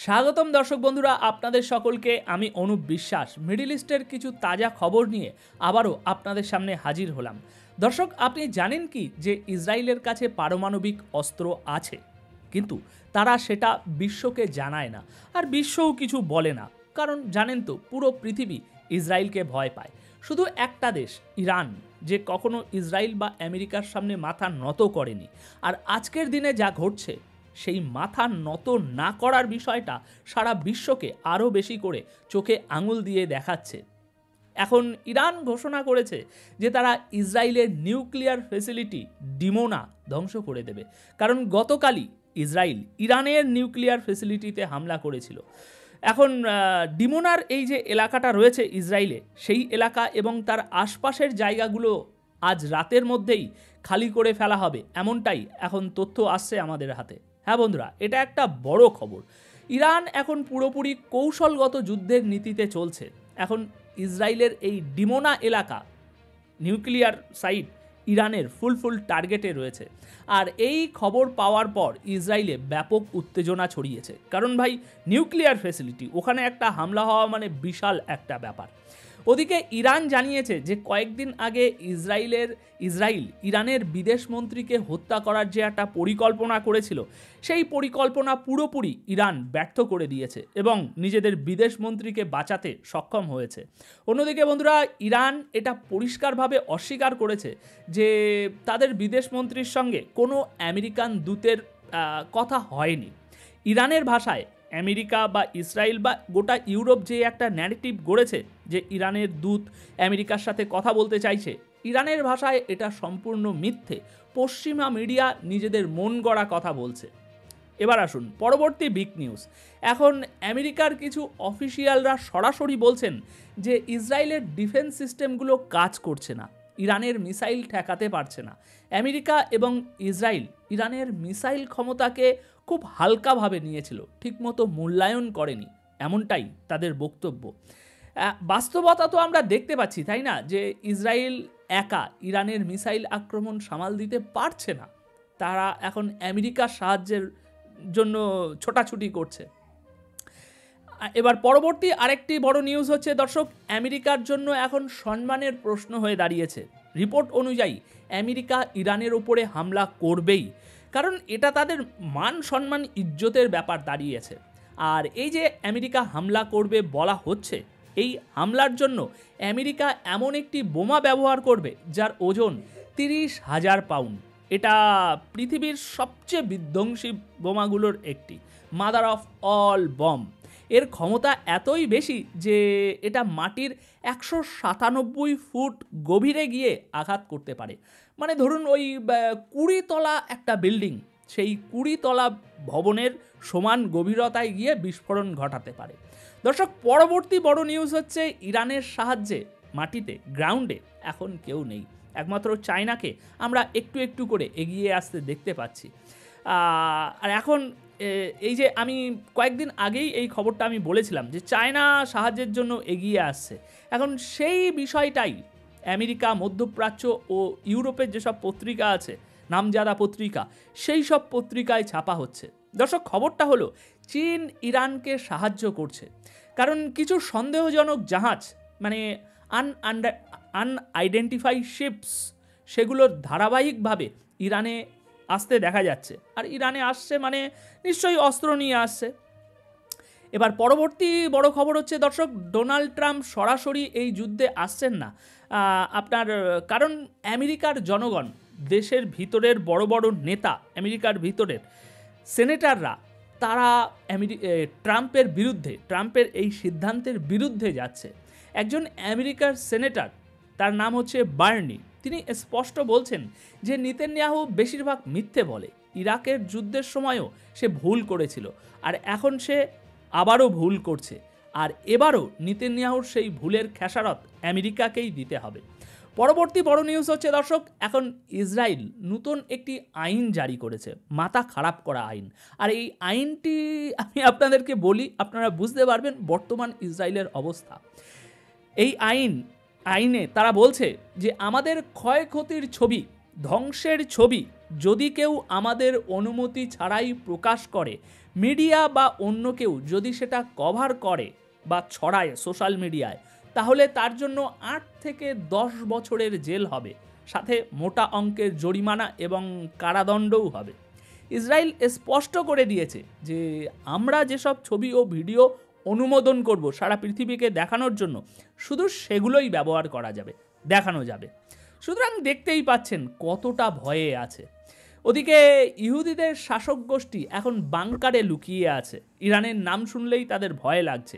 স্বাগতম দর্শক বন্ধুরা, আপনাদের সকলকে আমি অনুপ বিশ্বাস মিডল ইস্টের কিছু তাজা খবর নিয়ে আবারও আপনাদের সামনে হাজির হলাম। দর্শক, আপনি জানেন কি যে ইসরায়েলের কাছে পারমাণবিক অস্ত্র আছে, কিন্তু তারা সেটা বিশ্বকে জানায় না, আর বিশ্বও কিছু বলে না। কারণ জানেন তো, পুরো পৃথিবী ইসরায়েলকে ভয় পায়। শুধু একটা দেশ, ইরান, যে কখনো ইসরায়েল বা আমেরিকার সামনে মাথা নত করেনি। আর আজকের দিনে যা ঘটছে, সেই মাথা নত না করার বিষয়টা সারা বিশ্বকে আরও বেশি করে চোখে আঙুল দিয়ে দেখাচ্ছে। এখন ইরান ঘোষণা করেছে যে তারা ইসরায়েলের নিউক্লিয়ার ফ্যাসিলিটি ডিমোনা ধ্বংস করে দেবে। কারণ গতকালই ইসরায়েল ইরানের নিউক্লিয়ার ফ্যাসিলিটিতে হামলা করেছিল। এখন ডিমোনার এই যে এলাকাটা রয়েছে ইসরায়েলে, সেই এলাকা এবং তার আশপাশের জায়গাগুলো আজ রাতের মধ্যেই খালি করে ফেলা হবে, এমনটাই এখন তথ্য আসছে আমাদের হাতে। হ্যাঁ বন্ধুরা, এটা একটা বড় খবর। ইরান এখন পুরোপুরি কৌশলগত যুদ্ধের নীতিতে চলছে। এখন ইসরায়েলের এই ডিমোনা এলাকা, নিউক্লিয়ার সাইট, ইরানের ফুল টার্গেটে রয়েছে। আর এই খবর পাওয়ার পর ইসরায়েলে ব্যাপক উত্তেজনা ছড়িয়েছে। কারণ ভাই, নিউক্লিয়ার ফ্যাসিলিটি, ওখানে একটা হামলা হওয়া মানে বিশাল একটা ব্যাপার। ওদিকে ইরান জানিয়েছে যে কয়েকদিন আগে ইসরায়েল ইরানের বিদেশ মন্ত্রীকে হত্যা করার যে একটা পরিকল্পনা করেছিল, সেই পরিকল্পনা পুরোপুরি ইরান ব্যর্থ করে দিয়েছে এবং নিজেদের বিদেশ মন্ত্রীকে বাঁচাতে সক্ষম হয়েছে। অন্যদিকে বন্ধুরা, ইরান এটা পরিষ্কারভাবে অস্বীকার করেছে যে তাদের বিদেশ মন্ত্রীর সঙ্গে কোনো আমেরিকান দূতের কথা হয়নি। ইরানের ভাষায় আমেরিকা বা ইসরায়েল বা গোটা ইউরোপ যে একটা ন্যারেটিভ গড়েছে যে ইরানের দূত আমেরিকার সাথে কথা বলতে চাইছে, ইরানের ভাষায় এটা সম্পূর্ণ মিথ্যে। পশ্চিমা মিডিয়া নিজেদের মন গড়া কথা বলছে। এবার আসুন পরবর্তী বিগ নিউজ। এখন আমেরিকার কিছু অফিসিয়ালরা সরাসরি বলছেন যে ইসরায়েলের ডিফেন্স সিস্টেমগুলো কাজ করছে না, ইরানের মিসাইল ঠেকাতে পারছে না। আমেরিকা এবং ইসরায়েল ইরানের মিসাইল ক্ষমতাকে খুব হালকাভাবে নিয়েছিল, ঠিকমতো মূল্যায়ন করেনি, এমনটাই তাদের বক্তব্য। বাস্তবতা তো আমরা দেখতে পাচ্ছি, তাই না, যে ইসরায়েল একা ইরানের মিসাইল আক্রমণ সামাল দিতে পারছে না। তারা এখন আমেরিকার সাহায্যের জন্য ছোটাছুটি করছে। এবার পরবর্তী আরেকটি বড় নিউজ হচ্ছে দর্শক, আমেরিকার জন্য এখন সম্মানের প্রশ্ন হয়ে দাঁড়িয়েছে। রিপোর্ট অনুযায়ী আমেরিকা ইরানের উপরে হামলা করবেই, কারণ এটা তাদের মান সম্মান ইজ্জতের ব্যাপার দাঁড়িয়েছে। আর এই যে আমেরিকা হামলা করবে বলা হচ্ছে, এই হামলার জন্য আমেরিকা এমন একটি বোমা ব্যবহার করবে যার ওজন 30,000 পাউন্ড। এটা পৃথিবীর সবচেয়ে বিধ্বংসী বোমাগুলোর একটি, মাদার অফ অল বম্ব। এর ক্ষমতা এতই বেশি যে এটা মাটির 197 ফুট গভীরে গিয়ে আঘাত করতে পারে। মানে ধরুন ওই 20 তলা একটা বিল্ডিং, সেই 20 তলা ভবনের সমান গভীরতায় গিয়ে বিস্ফোরণ ঘটাতে পারে। দর্শক, পরবর্তী বড় নিউজ হচ্ছে ইরানের সাহায্যে মাটিতে, গ্রাউন্ডে এখন কেউ নেই। একমাত্র চায়নাকে আমরা একটু একটু করে এগিয়ে আসতে দেখতে পাচ্ছি। আর এখন এই যে আমি কয়েকদিন আগেই এই খবরটা আমি বলেছিলাম যে চায়না সাহায্যের জন্য এগিয়ে আসছে, এখন সেই বিষয়টাই আমেরিকা, মধ্যপ্রাচ্য ও ইউরোপের যেসব পত্রিকা আছে, নামজাদা পত্রিকা, সেই সব পত্রিকায় ছাপা হচ্ছে। দর্শক, খবরটা হলো চীন ইরানকে সাহায্য করছে, কারণ কিছু সন্দেহজনক জাহাজ, মানে আনআইডেন্টিফাই শিপস, সেগুলোর ধারাবাহিকভাবে ইরানে আসতে দেখা যাচ্ছে। আর ইরানে আসছে মানে নিশ্চয়ই অস্ত্র নিয়ে আসছে। এবার পরবর্তী বড় খবর হচ্ছে দর্শক, ডোনাল্ড ট্রাম্প সরাসরি এই যুদ্ধে আসছেন না আপনার, কারণ আমেরিকার জনগণ, দেশের ভিতরের বড় বড় নেতা, আমেরিকার ভিতরের সেনেটাররা, তারা ট্রাম্পের বিরুদ্ধে, ট্রাম্পের এই সিদ্ধান্তের বিরুদ্ধে যাচ্ছে। একজন আমেরিকার সেনেটার, তার নাম হচ্ছে বার্নি, তিনি স্পষ্ট বলছেন যে নেতানিয়াহু বেশিরভাগ মিথ্যে বলে। ইরাকের যুদ্ধের সময়ও সে ভুল করেছিল, আর এখন সে আবারও ভুল করছে। আর এবারও নেতানিয়াহুর সেই ভুলের খেসারত আমেরিকাকেই দিতে হবে। পরবর্তী বড় নিউজ হচ্ছে দর্শক, এখন ইসরায়েল নতুন একটি আইন জারি করেছে, মাথা খারাপ করা আইন। আর এই আইনটি আমি আপনাদেরকে বলি, আপনারা বুঝতে পারবেন বর্তমান ইসরায়েলের অবস্থা। এই আইনে তারা বলছে যে আমাদের ক্ষয়ক্ষতির ছবি, ধ্বংসের ছবি যদি কেউ আমাদের অনুমতি ছাড়াই প্রকাশ করে, মিডিয়া বা অন্য কেউ যদি সেটা কভার করে বা ছড়ায় সোশ্যাল মিডিয়ায়, তাহলে তার জন্য 8 থেকে 10 বছরের জেল হবে, সাথে মোটা অঙ্কের জরিমানা এবং কারাদণ্ডও হবে। ইসরায়েল স্পষ্ট করে দিয়েছে যে আমরা যেসব ছবি ও ভিডিও অনুমোদন করব সারা পৃথিবীকে দেখানোর জন্য, শুধু সেগুলোই ব্যবহার করা যাবে, দেখানো যাবে। সুতরাং দেখতেই পাচ্ছেন কতটা ভয়ে আছে। ওদিকে ইহুদিদের শাসক গোষ্ঠী এখন বাংকারে লুকিয়ে আছে, ইরানের নাম শুনলেই তাদের ভয় লাগছে।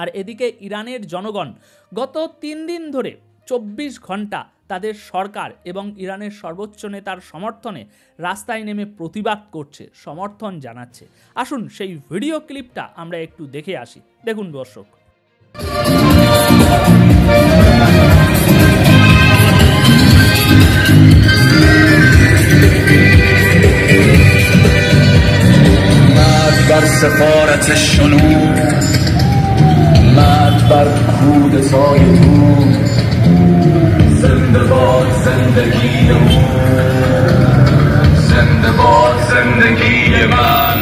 আর এদিকে ইরানের জনগণ গত 3 দিন ধরে 24 ঘন্টা তাদের সরকার এবং ইরানের সর্বোচ্চ নেতার সমর্থনে রাস্তায় নেমে প্রতিবাদ করছে, সমর্থন জানাচ্ছে। আসুন সেই ভিডিও ক্লিপটা আমরা একটু দেখে আসি। দেখুন দর্শক। بر سفارت شنود مرد بر کودتای دود زنده باد زندگی زنده باد زندگی من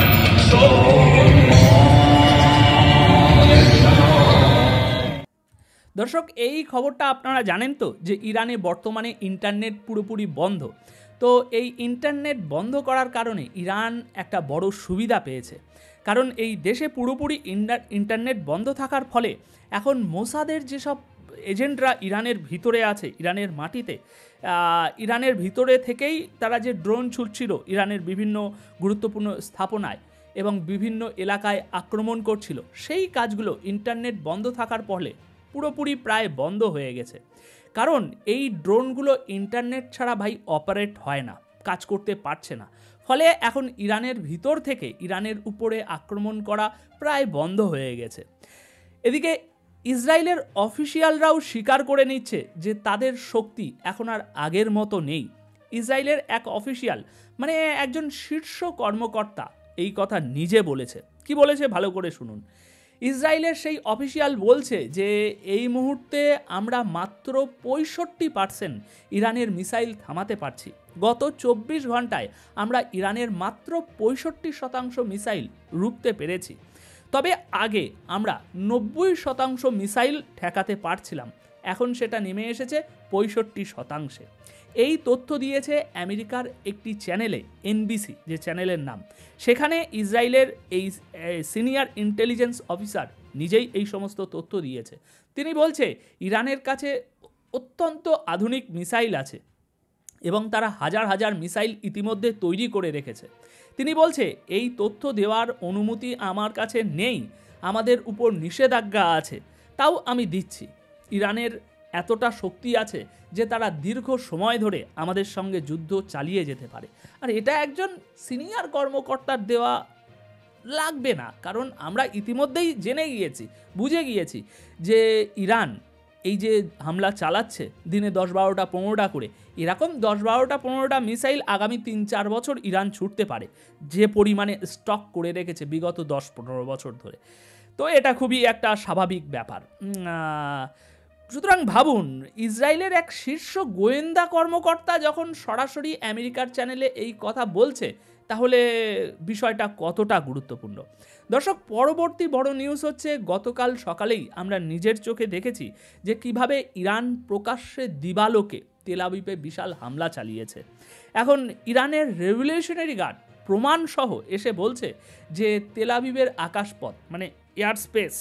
দর্শক, এই খবরটা আপনারা জানেন তো যে ইরানে বর্তমানে ইন্টারনেট পুরোপুরি বন্ধ। তো এই ইন্টারনেট বন্ধ করার কারণে ইরান একটা বড় সুবিধা পেয়েছে, কারণ এই দেশে পুরোপুরি ইন্টারনেট বন্ধ থাকার ফলে এখন মোসাদের যেসব এজেন্টরা ইরানের ভিতরে আছে, ইরানের মাটিতে, ইরানের ভিতরে থেকেই তারা যে ড্রোন ছুটছিল ইরানের বিভিন্ন গুরুত্বপূর্ণ স্থাপনায় এবং বিভিন্ন এলাকায় আক্রমণ করছিল, সেই কাজগুলো ইন্টারনেট বন্ধ থাকার ফলে পুরোপুরি প্রায় বন্ধ হয়ে গেছে। কারণ এই ড্রোনগুলো ইন্টারনেট ছাড়া ভাই অপারেট হয় না, কাজ করতে পারছে না। ফলে এখন ইরানের ভিতর থেকে ইরানের উপরে আক্রমণ করা প্রায় বন্ধ হয়ে গেছে। এদিকে ইসরায়েলের অফিসিয়ালরাও স্বীকার করে নিচ্ছে যে তাদের শক্তি এখন আর আগের মতো নেই। ইসরায়েলের এক অফিসিয়াল, মানে একজন শীর্ষ কর্মকর্তা, এই কথা নিজে বলেছে। কি বলেছে ভালো করে শুনুন। ইসরায়েলের সেই অফিসিয়াল বলছে যে এই মুহূর্তে আমরা মাত্র 65% ইরানের মিসাইল থামাতে পারছি। গত 24 ঘন্টায় আমরা ইরানের মাত্র 65% মিসাইল রুখতে পেরেছি। তবে আগে আমরা 90% মিসাইল ঠেকাতে পারছিলাম, এখন সেটা নেমে এসেছে 65%। এই তথ্য দিয়েছে আমেরিকার একটি চ্যানেলে, এনবিসি যে চ্যানেলের নাম। সেখানে ইসরায়েলের এই সিনিয়র ইন্টেলিজেন্স অফিসার নিজেই এই সমস্ত তথ্য দিয়েছে। তিনি বলছে ইরানের কাছে অত্যন্ত আধুনিক মিসাইল আছে এবং তারা হাজার হাজার মিসাইল ইতিমধ্যে তৈরি করে রেখেছে। তিনি বলছে এই তথ্য দেওয়ার অনুমতি আমার কাছে নেই, আমাদের উপর নিষেধাজ্ঞা আছে, তাও আমি দিচ্ছি। ইরানের এতটা শক্তি আছে যে তারা দীর্ঘ সময় ধরে আমাদের সঙ্গে যুদ্ধ চালিয়ে যেতে পারে। আর এটা একজন সিনিয়র কর্মকর্তার দেওয়া লাগবে না, কারণ আমরা ইতিমধ্যেই জেনে গিয়েছি, বুঝে গিয়েছি যে ইরান এই যে হামলা চালাচ্ছে দিনে 10-12টা 15টা করে, এরকম 10-12টা 15টা মিসাইল আগামী 3-4 বছর ইরান ছুটতে পারে, যে পরিমাণে স্টক করে রেখেছে বিগত 10-15 বছর ধরে। তো এটা খুবই একটা স্বাভাবিক ব্যাপার। সুতরাং ভাবুন, ইসরায়েলের এক শীর্ষ গোয়েন্দা কর্মকর্তা যখন সরাসরি আমেরিকার চ্যানেলে এই কথা বলছে, তাহলে বিষয়টা কতটা গুরুত্বপূর্ণ। দর্শক, পরবর্তী বড় নিউজ হচ্ছে গতকাল সকালেই আমরা নিজের চোখে দেখেছি যে কিভাবে ইরান প্রকাশ্যে দিবালোকে তেল আবিবে বিশাল হামলা চালিয়েছে। এখন ইরানের রেভলিউশনারি গার্ড প্রমাণসহ এসে বলছে যে তেল আবিবের আকাশপথ, মানে এয়ার স্পেস,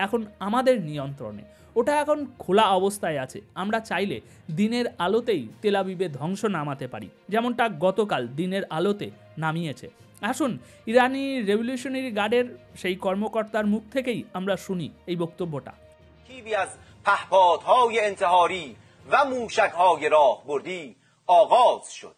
এখন আমাদের নিয়ন্ত্রণে, ওটা এখন খোলা অবস্থায় আছে। আমরা চাইলে দিনের আলোতেই তেল আবিবে ধ্বংস নামাতে পারি, যেমনটা গতকাল দিনের আলোতে নামিয়েছে। আসুন ইরানি রেভলিউশনারি গার্ডের সেই কর্মকর্তার মুখ থেকেই আমরা শুনি এই বক্তব্যটা। پهپادهای انتحاری و موشک‌های راهبردی آغاز شد.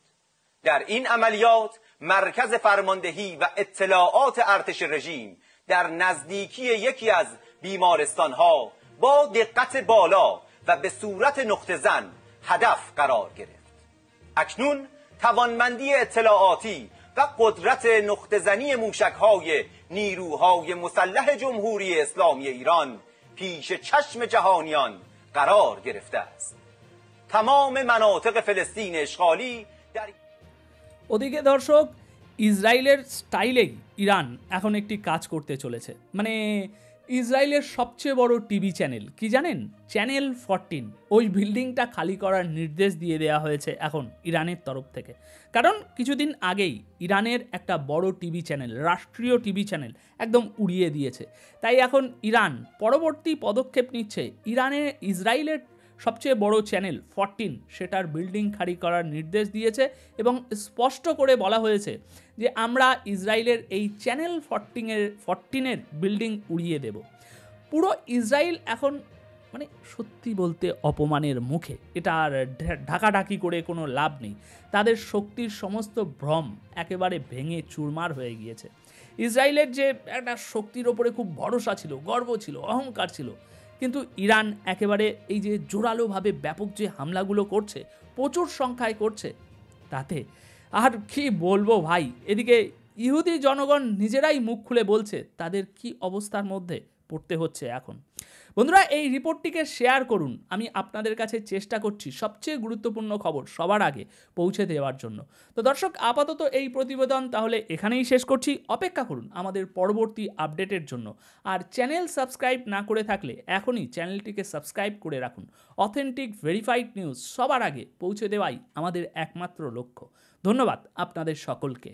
در این عملیات مرکز فرماندهی و اطلاعات ارتش رژیم در نزدیکی یکی از بیمارستان‌ها با دقت بالا و به صورت نقطه زن هدف قرار گرفت. اکنون توانمندی اطلاعاتی و قدرت نقطه زنی موشک‌های نیروهای مسلح جمهوری اسلامی ایران پیش چشم جهانیان قرار گرفته است. تمام مناطق فلسطین اشغالی در ওদিকে দর্শক, ইসরায়েলের স্টাইলেই ইরান এখন একটি কাজ করতে চলেছে। মানে ইসরায়েলের সবচেয়ে বড় টিভি চ্যানেল কি জানেন? চ্যানেল 14, ওই বিল্ডিংটা খালি করার নির্দেশ দিয়ে দেওয়া হয়েছে এখন ইরানের তরফ থেকে। কারণ কিছুদিন আগেই ইরানের একটা বড় টিভি চ্যানেল, রাষ্ট্রীয় টিভি চ্যানেল একদম উড়িয়ে দিয়েছে। তাই এখন ইরান পরবর্তী পদক্ষেপ নিচ্ছে। ইসরায়েলের সবচেয়ে বড় চ্যানেল 14 সেটার বিল্ডিং খালি করার নির্দেশ দিয়েছে এবং স্পষ্ট করে বলা হয়েছে যে আমরা ইসরায়েলের এই চ্যানেল 14-এর বিল্ডিং উড়িয়ে দেব। পুরো ইসরায়েল এখন মানে সত্যি বলতে অপমানের মুখে। এটা আর ঢাকাঢাকি করে কোনো লাভ নেই। তাদের শক্তির সমস্ত ভ্রম একেবারে ভেঙে চুরমার হয়ে গিয়েছে। ইসরায়েলের যে একটা শক্তির ওপরে খুব ভরসা ছিল, গর্ব ছিল, অহংকার ছিল, কিন্তু ইরান একেবারে এই যে জোরালোভাবে ব্যাপক যে হামলাগুলো করছে, প্রচুর সংখ্যায় করছে, তাতে আর কি বলবো ভাই। এদিকে ইহুদি জনগণ নিজেরাই মুখ খুলে বলছে তাদের কি অবস্থার মধ্যে পড়তে হচ্ছে এখন। বন্ধুরা, এই রিপোর্টটিকে শেয়ার করুন। আমি আপনাদের কাছে চেষ্টা করছি সবচেয়ে গুরুত্বপূর্ণ খবর সবার আগে পৌঁছে দেওয়ার জন্য। তো দর্শক, আপাতত এই প্রতিবেদন তাহলে এখানেই শেষ করছি। অপেক্ষা করুন আমাদের পরবর্তী আপডেটের জন্য। আর চ্যানেল সাবস্ক্রাইব না করে থাকলে এখনই চ্যানেলটিকে সাবস্ক্রাইব করে রাখুন। অথেন্টিক ভেরিফাইড নিউজ সবার আগে পৌঁছে দেওয়াই আমাদের একমাত্র লক্ষ্য। ধন্যবাদ আপনাদের সকলকে।